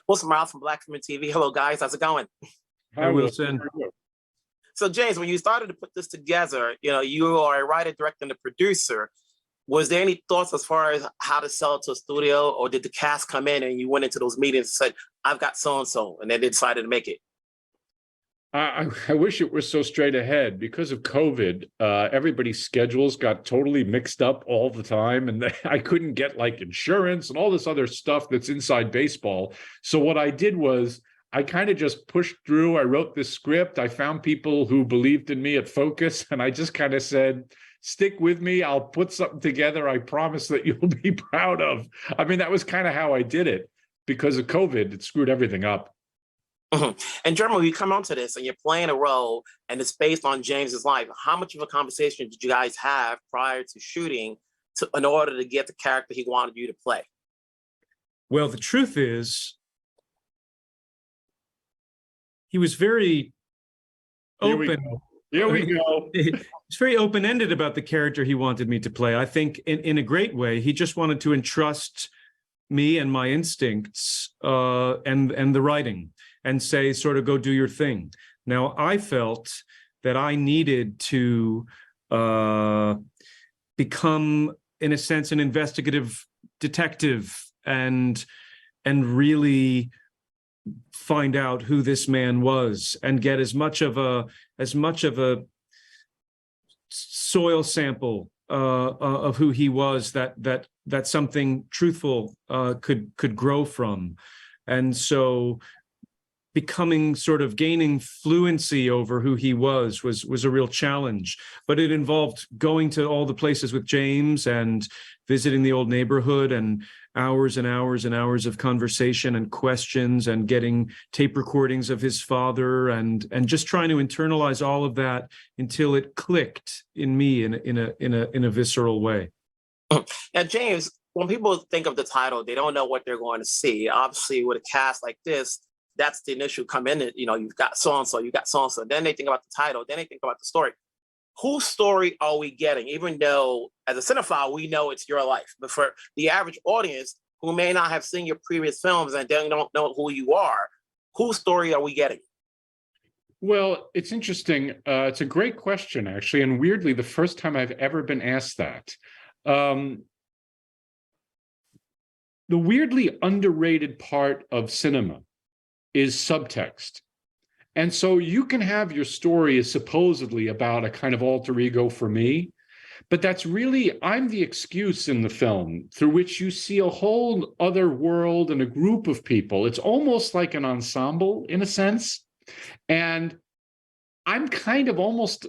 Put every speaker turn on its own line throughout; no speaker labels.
Wilson Miles from Black Film TV. Hello, guys. How's it going?
Hi, Wilson.
So, James, when you started to put this together, you are a writer, director, and a producer. Was there any thoughts as far as how to sell it to a studio, or did the cast come in and you went into those meetings and said, "I've got so and so," and then they decided to make it?
I wish it was so straight ahead. Because of COVID, everybody's schedules got totally mixed up all the time, and I couldn't get like insurance and all this other stuff that's inside baseball. So what I did was I kind of just pushed through. I wrote this script. I found people who believed in me at Focus, and I just kind of said, stick with me. I'll put something together I promise that you'll be proud of. I mean, that was kind of how I did it. Because of COVID, it screwed everything up.
Mm-hmm. And Jeremy, you come onto this and you're playing a role and it's based on James's life. How much of a conversation did you guys have prior to shooting in order to get the character he wanted you to play?
Well, the truth is, he was very open.
Here we go.
He's very open-ended about the character he wanted me to play. I think in a great way, he just wanted to entrust me and my instincts and the writing and say, sort of go do your thing. Now, I felt that I needed to become, in a sense, an investigative detective and really find out who this man was and get as much of a soil sample of who he was that something truthful could grow from. And so gaining fluency over who he was a real challenge. But it involved going to all the places with James and visiting the old neighborhood and hours and hours and hours of conversation and questions and getting tape recordings of his father and just trying to internalize all of that until it clicked in me in a visceral way.
Now, James, when people think of the title, they don't know what they're going to see. Obviously, with a cast like this, that's the initial come in. You've got so-and-so, you got so-and-so. Then they think about the title. Then they think about the story. Whose story are we getting? Even though, as a cinephile, we know it's your life. But for the average audience who may not have seen your previous films and they don't know who you are, whose story are we getting?
Well, it's interesting. It's a great question, actually. And weirdly, the first time I've ever been asked that. The weirdly underrated part of cinema is subtext. And so you can have your story is supposedly about a kind of alter ego for me, but that's really, I'm the excuse in the film through which you see a whole other world and a group of people. It's almost like an ensemble in a sense. And I'm kind of almost,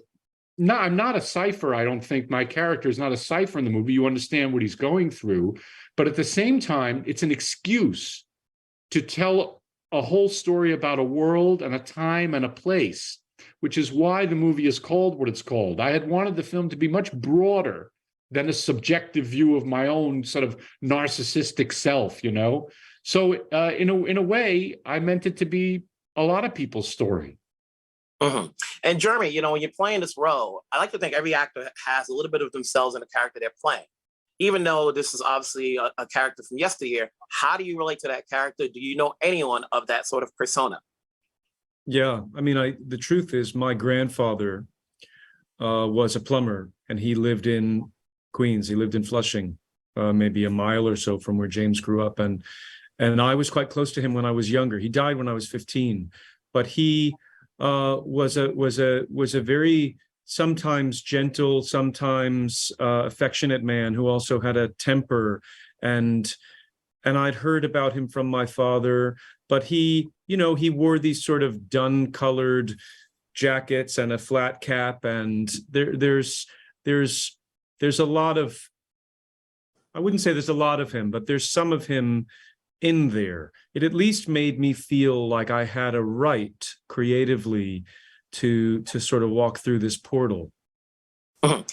no, I'm not a cipher. I don't think my character is not a cipher in the movie. You understand what he's going through, but at the same time, it's an excuse to tell a whole story about a world and a time and a place, which is why the movie is called what it's called. I had wanted the film to be much broader than a subjective view of my own sort of narcissistic self, So in a way, I meant it to be a lot of people's story.
Mm-hmm. And Jeremy, when you're playing this role, I like to think every actor has a little bit of themselves in the character they're playing. Even though this is obviously a character from yesteryear, how do you relate to that character? Do you know anyone of that sort of persona?
Yeah, I mean, the truth is my grandfather was a plumber, and he lived in Queens. He lived in Flushing, maybe a mile or so from where James grew up. And I was quite close to him when I was younger. He died when I was 15, but he was a very sometimes gentle, sometimes affectionate man who also had a temper, and I'd heard about him from my father. But he wore these sort of dun-colored jackets and a flat cap, and there's a lot of, I wouldn't say there's a lot of him, but there's some of him in there. It at least made me feel like I had a right creatively to sort of walk through this portal.
And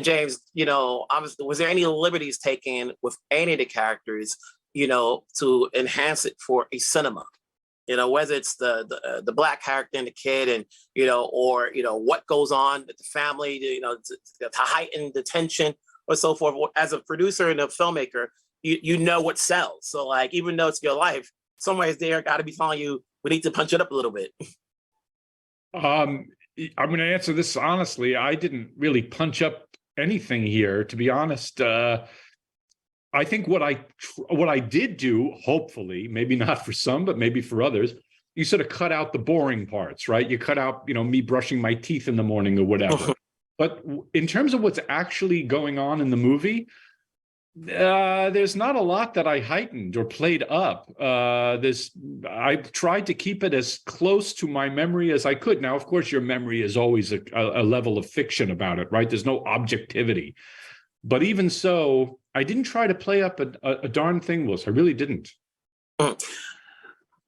James, obviously, was there any liberties taken with any of the characters, to enhance it for a cinema? Whether it's the Black character and the kid, and or what goes on with the family, to heighten the tension or so forth. As a producer and a filmmaker, you know what sells. So, like, even though it's your life, somewhere there got to be telling you we need to punch it up a little bit.
I'm going to answer this honestly. I didn't really punch up anything here, to be honest. I think what I did do, hopefully, maybe not for some, but maybe for others, you sort of cut out the boring parts, right? You cut out, me brushing my teeth in the morning or whatever. But in terms of what's actually going on in the movie, there's not a lot that I heightened or played up. I tried to keep it as close to my memory as I could. Now, of course, your memory is always a level of fiction about it, right? There's no objectivity. But even so, I didn't try to play up a darn thing, Willis. I really didn't.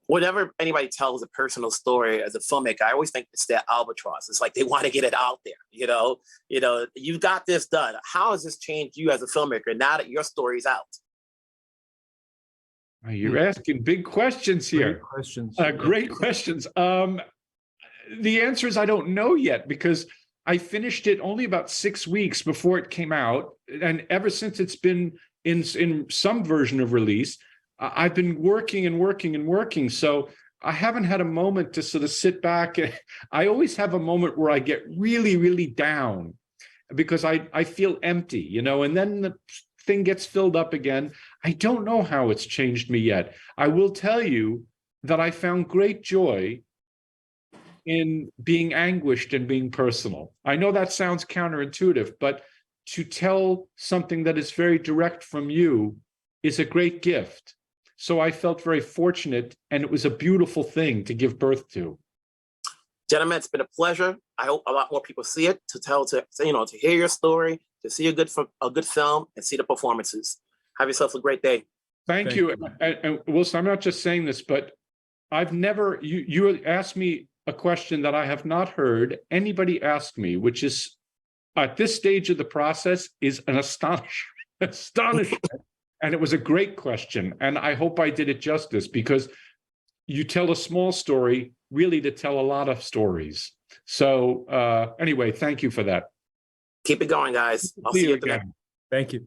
Whenever anybody tells a personal story as a filmmaker, I always think it's that albatross. It's like they want to get it out there. You got this done. How has this changed you as a filmmaker now that your story's out?
You're asking big questions here. Great questions. The answer is I don't know yet, because I finished it only about 6 weeks before it came out, and ever since it's been in some version of release, I've been working and working and working. So I haven't had a moment to sort of sit back. I always have a moment where I get really, really down because I feel empty, and then the thing gets filled up again. I don't know how it's changed me yet. I will tell you that I found great joy in being anguished and being personal. I know that sounds counterintuitive, but to tell something that is very direct from you is a great gift. So I felt very fortunate, and it was a beautiful thing to give birth to.
Gentlemen, it's been a pleasure. I hope a lot more people see it, to hear your story, to see a good film, and see the performances. Have yourself a great day.
Thank you. And Wilson, I'm not just saying this, but I've never, you asked me a question that I have not heard anybody ask me, which is, at this stage of the process, is an astonishment. And it was a great question. And I hope I did it justice, because you tell a small story really to tell a lot of stories. So anyway, thank you for that.
Keep it going, guys. I'll see you again.
Thank you.